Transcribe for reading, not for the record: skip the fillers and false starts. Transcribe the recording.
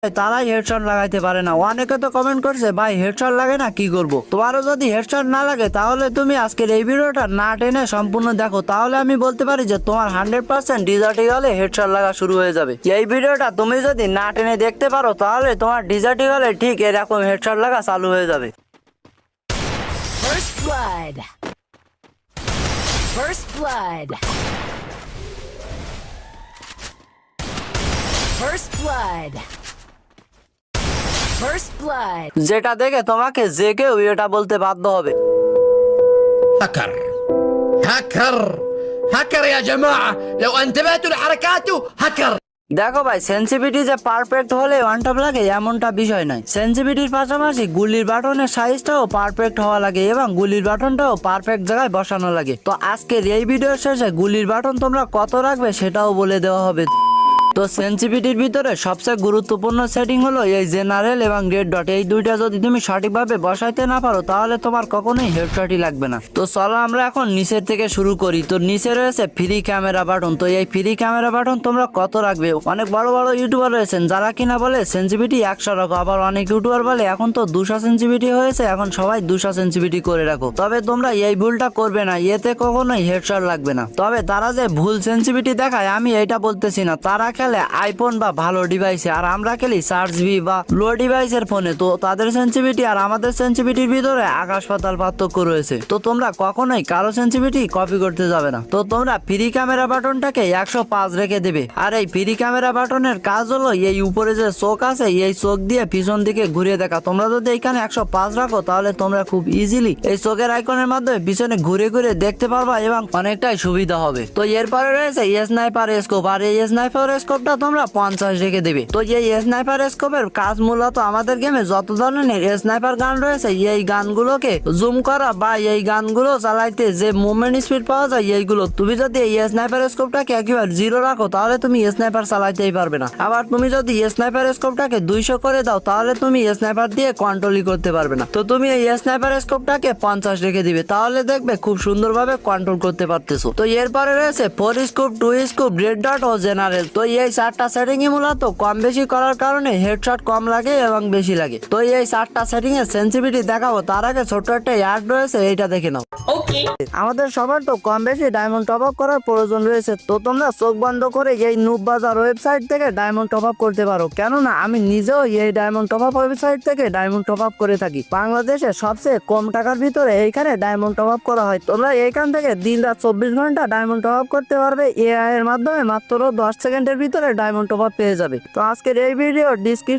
তারাই হেডশট লাগাইতে পারে না। অনেকে তো কমেন্ট করছে ভাই হেডশট লাগে না, কি করব? তোমারও যদি হেডশট না লাগে তাহলে তুমি আজকের এই ভিডিওটা না টেনে সম্পূর্ণ দেখো, তাহলে আমি বলতে পারি যে তোমার 100% ডিজার্টি গলে হেডশট লাগা শুরু হয়ে যাবে। এই ভিডিওটা তুমি যদি না টেনে দেখতে পারো তাহলে তোমার ডিজার্টি গলে ঠিক এরকম হেডশট লাগা চালু হয়ে যাবে। First blood. First blood. First blood. First blood. যেটা দেখে তোমাকে যে কেউ এটা বলতে বাধ্য হবে। هكر هكر هكر يا جماعة لو انتبهتوا لحركاته هكر দেখো ভাই, সেন্সিটিভিটি যে পারফেক্ট হলে ওয়ান টপ লাগে এমনটা বিষয় নয়। সেন্সিটিভিটির পাশাপাশি গুলির বাটনের সাইজটাও পারফেক্ট হওয়া লাগে এবং গুলির বাটনটাও পারফেক্ট জায়গায় বসানো লাগে। তো আজকের এই ভিডিওর শেষে গুলির বাটন তোমরা কত রাখবে সেটাও বলে দেওয়া হবে। তো সেন্সিটিভিটির ভিতরে সবচেয়ে গুরুত্বপূর্ণ সেটিং হলো এই জেনারেল এবং রেড ডট, এই দুইটা যদি তুমি সঠিকভাবে বসাইতে না পারো তাহলে তোমার কখনোই হেডশটই লাগবে না। তো চলো আমরা এখন নিচের থেকে শুরু করি। তো নিচে রয়েছে ফ্রি ক্যামেরা বাটন। তো এই ফ্রি ক্যামেরা বাটন তোমরা কত রাখবে? অনেক বড় বড় ইউটিউবার রয়েছেন যারা কিনা বলে সেন্সিটিভিটি 100 রাখো, আবার অনেক ইউটিউবার বলে এখন তো 200 সেন্সিটিভিটি হয়েছে, এখন সবাই 200 সেন্সিটিভিটি করে রাখো। তবে তোমরা এই ভুলটা করবে না, এতে কখনোই হেডশট লাগবে না। তবে তারা যে ভুল সেন্সিটিভিটি দেখায় আমি এটা বলতেছি না, তারা খেলে আইফোন বা ভালো ডিভাইসে, আর আমরা খেলি সার্চ ভি বা লো ডিভাইসের ফোনে। তো তাদের সেন্সিটিভিটি আর আমাদের সেন্সিটিভিটির ভিতরে আকাশ পাতাল পার্থক্য রয়েছে। তো তোমরা কখনোই কারো সেন্সিটিভিটি কপি করতে যাবে না। তো তোমরা ফ্রি ক্যামেরা বাটনটাকে 105 রেখে দেবে। আর এই ফ্রি ক্যামেরা বাটনের কাজ হলো এই উপরে যে চোখ আছে এই চোখ দিয়ে পিছন দিকে ঘুরিয়ে দেখা। তোমরা যদি এখানে 105 রাখো তাহলে তোমরা খুব ইজিলি এই চোখের আইকনের মাধ্যমে পিছনে ঘুরে ঘুরে দেখতে পারবা এবং অনেকটাই সুবিধা হবে। তো এরপরে রয়েছে স্নাইপার স্কোপ, আর এই স্নাইপার স্কোপটা তোমরা 50 রেখে দেবে। তো এই স্নাইপার স্কোপের কাজ মূলত আমাদের গেমে যত ধরনের স্নাইপার গান রয়েছে এই গানগুলোকে জুম করা বা এই গানগুলো চালাইতে যে মুভমেন্ট স্পিড পাওয়া যায় এইগুলো। তুমি যদি এই স্নাইপার স্কোপটাকে একেবারে 0 রাখো তাহলে তুমি স্নাইপার চালাইতেই পারবে না। আবার তুমি যদি স্নাইপার স্কোপটাকে 200 করে দাও তাহলে তুমি স্নাইপার দিয়ে কন্ট্রোলই করতে পারবে না। তো তুমি এই স্নাইপার স্কোপটাকে 50 রেখে দিবে, তাহলে দেখবে খুব সুন্দরভাবে কন্ট্রোল করতে পারতেছো। তো এরপরে রয়েছে 4 স্কোপ, 2 স্কোপ, রেড ডট ও জেনারেল। তো এই 4টা সেটিং মূলত কম বেশি করার কারণে হেডশট কম লাগে এবং বেশি লাগে। তো এই 4টা সেটিং এর সেন্সিটিভিটি দেখাবো তার আগে ছোট্ট একটা অ্যাড রয়েছে, এইটা দেখে নাও। আমাদের সবার তো কম বেশি ডায়মন্ড টপ আপ করার প্রয়োজন রয়েছে। তো তোমরা চোখ বন্ধ করে এই নুব বাজার ওয়েবসাইট থেকে ডায়মন্ড টপ আপ করতে পারো, কেননা আমি নিজেও এই ডায়মন্ড টপ আপ ওয়েবসাইট থেকে ডায়মন্ড টপ আপ করে থাকি। বাংলাদেশে সবচেয়ে কম টাকার ভিতরে এইখানে ডায়মন্ড টপ আপ করা হয়। তোমরা এইখান থেকে দিন রাত 24 ঘন্টা ডায়মন্ড টপ আপ করতে পারবে এআই এর মাধ্যমে। মাত্র 10 সেকেন্ডের ভিতরে ডায়মন্ড টপ আপ পেয়ে যাবে। তো আজকের এই ভিডিও ডিসক্রিপশন